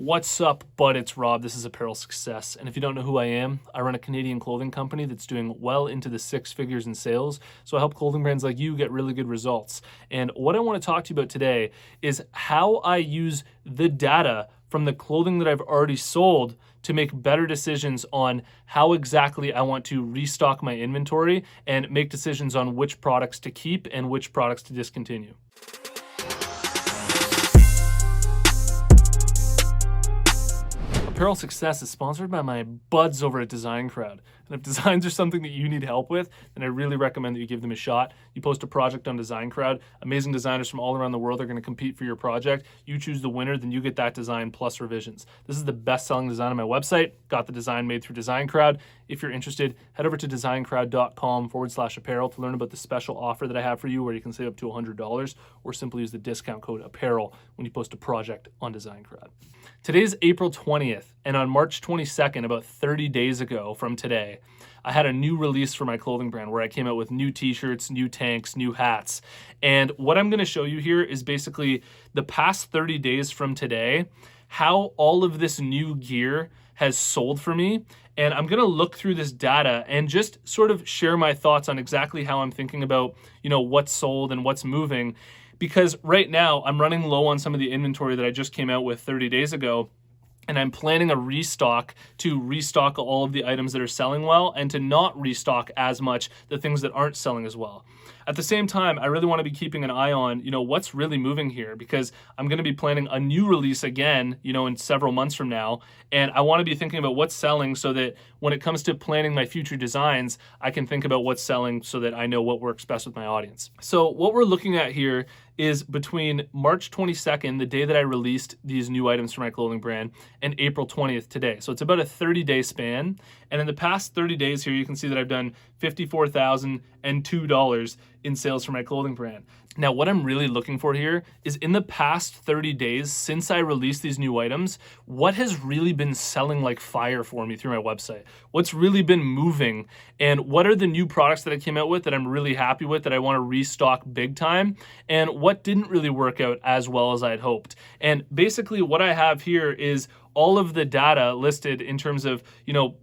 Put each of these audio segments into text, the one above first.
What's up, bud? It's Rob. This is Apparel Success. And if you don't know who I am, I run a Canadian clothing company that's doing well into the six figures in sales. So I help clothing brands like you get really good results. And what I want to talk to you about today is how I use the data from the clothing that I've already sold to make better decisions on how exactly I want to restock my inventory and make decisions on which products to keep and which products to discontinue. Apparel Success is sponsored by my buds over at Design Crowd. And if designs are something that you need help with, then I really recommend that you give them a shot. You post a project on Design Crowd, amazing designers from all around the world are going to compete for your project. You choose the winner, then you get that design plus revisions. This is the best-selling design on my website. Got the design made through Design Crowd. If you're interested, head over to designcrowd.com/apparel to learn about the special offer that I have for you where you can save up to $100 or simply use the discount code apparel when you post a project on Design Crowd. Today's April 20th, and on March 22nd, about 30 days ago from today, I had a new release for my clothing brand where I came out with new t-shirts, new tanks, new hats. And what I'm gonna show you here is basically the past 30 days from today, how all of this new gear has sold for me. And I'm gonna look through this data and just sort of share my thoughts on exactly how I'm thinking about, what's sold and what's moving. Because right now I'm running low on some of the inventory that I just came out with 30 days ago. And I'm planning a restock to restock all of the items that are selling well and to not restock as much the things that aren't selling as well. At the same time, I really want to be keeping an eye on, what's really moving here, because I'm going to be planning a new release again, in several months from now. And I want to be thinking about what's selling so that when it comes to planning my future designs, I can think about what's selling so that I know what works best with my audience. So what we're looking at here is between March 22nd, the day that I released these new items for my clothing brand, and April 20th today. So it's about a 30-day span. And in the past 30 days here, you can see that I've done $54,002 in sales for my clothing brand. Now, what I'm really looking for here is in the past 30 days since I released these new items, what has really been selling like fire for me through my website? What's really been moving? And what are the new products that I came out with that I'm really happy with that I want to restock big time? And what didn't really work out as well as I'd hoped? And basically what I have here is all of the data listed in terms of,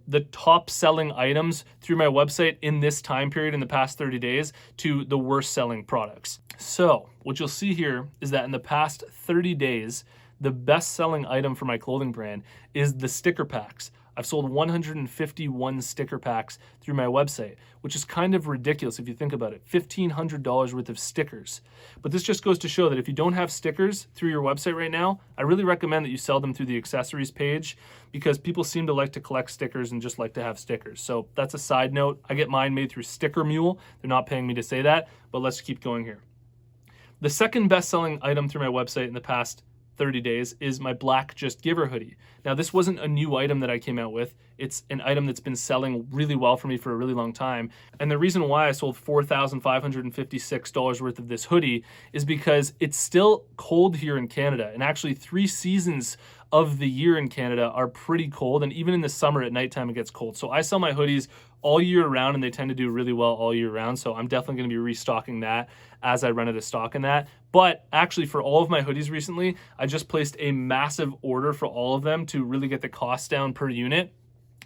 the top selling items through my website in this time period in the past 30 days to the worst selling products. So what you'll see here is that in the past 30 days, the best selling item for my clothing brand is the sticker packs. I've sold 151 sticker packs through my website, which is kind of ridiculous if you think about it, $1,500 worth of stickers. But this just goes to show that if you don't have stickers through your website right now, I really recommend that you sell them through the accessories page because people seem to like to collect stickers and just like to have stickers. So that's a side note. I get mine made through Sticker Mule. They're not paying me to say that, but let's keep going here. The second best selling item through my website in the past 30 days is my black Just Giver hoodie. Now, this wasn't a new item that I came out with. It's an item that's been selling really well for me for a really long time. And the reason why I sold $4,556 worth of this hoodie is because it's still cold here in Canada. And actually 3 seasons of the year in Canada are pretty cold. And even in the summer at nighttime, it gets cold. So I sell my hoodies all year round and they tend to do really well all year round. So I'm definitely going to be restocking that as I run out of stock in that. But actually for all of my hoodies recently, I just placed a massive order for all of them to really get the cost down per unit.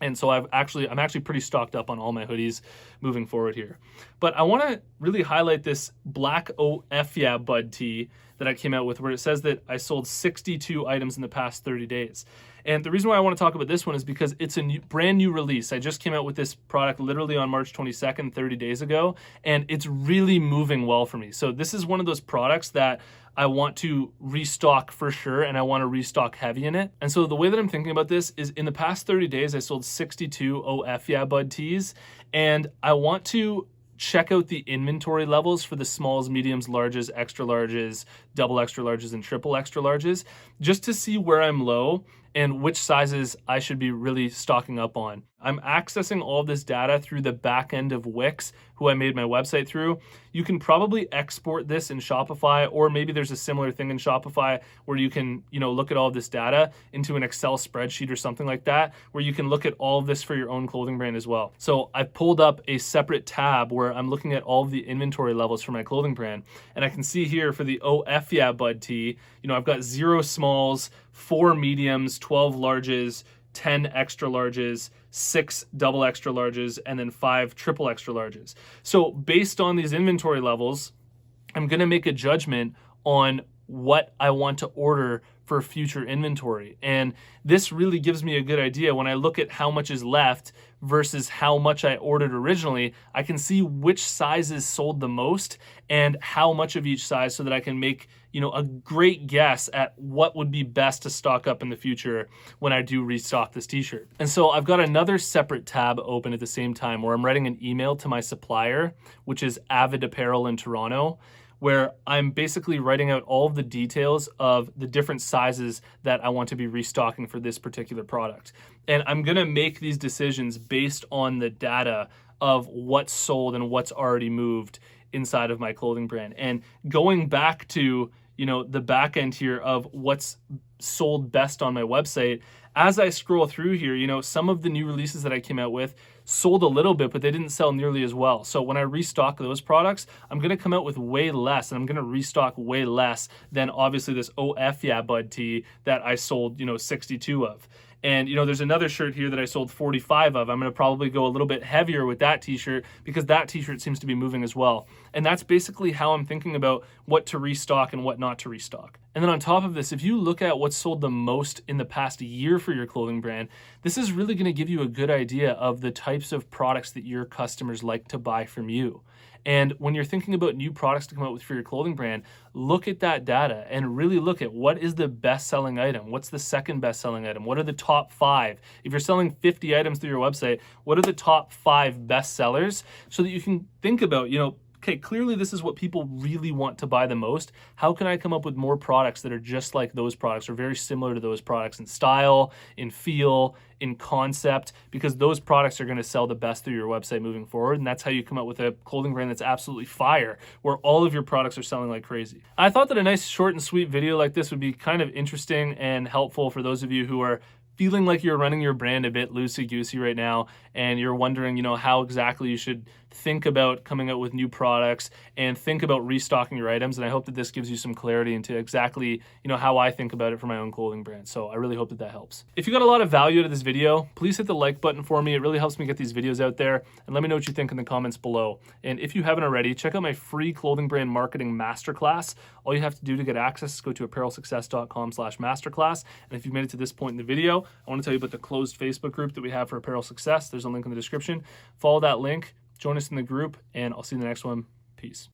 And so I'm actually pretty stocked up on all my hoodies moving forward here. But I want to really highlight this black OF Yeah Bud tee that I came out with where it says that I sold 62 items in the past 30 days. And the reason why I want to talk about this one is because it's a brand new release. I just came out with this product literally on March 22nd, 30 days ago, and it's really moving well for me. So this is one of those products that I want to restock for sure, and I want to restock heavy in it. And so the way that I'm thinking about this is in the past 30 days, I sold 62 OF Yeah Bud tees, and I want to check out the inventory levels for the smalls, mediums, larges, extra larges, double extra larges, and triple extra larges, just to see where I'm low and which sizes I should be really stocking up on. I'm accessing all of this data through the back end of Wix, who I made my website through. You can probably export this in Shopify, or maybe there's a similar thing in Shopify where you can, look at all of this data into an Excel spreadsheet or something like that, where you can look at all of this for your own clothing brand as well. So I've pulled up a separate tab where I'm looking at all of the inventory levels for my clothing brand. And I can see here for the OF Yeah Bud tee, I've got 0 smalls, 4 mediums, 12 larges, 10 extra larges, 6 double extra larges, and then 5 triple extra larges. So based on these inventory levels, I'm gonna make a judgment on what I want to order for future inventory. And this really gives me a good idea when I look at how much is left versus how much I ordered originally. I can see which sizes sold the most and how much of each size, so that I can make, a great guess at what would be best to stock up in the future when I do restock this t-shirt. And so I've got another separate tab open at the same time where I'm writing an email to my supplier, which is Avid Apparel in Toronto, where I'm basically writing out all of the details of the different sizes that I want to be restocking for this particular product. And I'm gonna make these decisions based on the data of what's sold and what's already moved inside of my clothing brand. And going back to, the back end here of what's sold best on my website, as I scroll through here, some of the new releases that I came out with sold a little bit, but they didn't sell nearly as well. So when I restock those products, I'm gonna come out with way less, and I'm gonna restock way less than obviously this OF Yeah Bud tee that I sold, 62 of. And there's another shirt here that I sold 45 of. I'm gonna probably go a little bit heavier with that t-shirt because that t-shirt seems to be moving as well. And that's basically how I'm thinking about what to restock and what not to restock. And then on top of this, if you look at what's sold the most in the past year for your clothing brand, this is really gonna give you a good idea of the types of products that your customers like to buy from you. And when you're thinking about new products to come out with for your clothing brand, look at that data and really look at what is the best selling item? What's the second best selling item? What are the top 5? If you're selling 50 items through your website, what are the top 5 best sellers? So that you can think about, okay, clearly this is what people really want to buy the most. How can I come up with more products that are just like those products or very similar to those products in style, in feel, in concept, because those products are gonna sell the best through your website moving forward. And that's how you come up with a clothing brand that's absolutely fire, where all of your products are selling like crazy. I thought that a nice short and sweet video like this would be kind of interesting and helpful for those of you who are feeling like you're running your brand a bit loosey-goosey right now, and you're wondering, how exactly you should think about coming out with new products and think about restocking your items. And I hope that this gives you some clarity into exactly, how I think about it for my own clothing brand. So I really hope that that helps. If you got a lot of value out of this video, please hit the like button for me. It really helps me get these videos out there. And let me know what you think in the comments below. And if you haven't already, check out my free clothing brand marketing masterclass. All you have to do to get access is go to apparelsuccess.com/masterclass. And if you've made it to this point in the video, I want to tell you about the closed Facebook group that we have for Apparel Success. There's a link in the description. Follow that link, join us in the group, and I'll see you in the next one. Peace.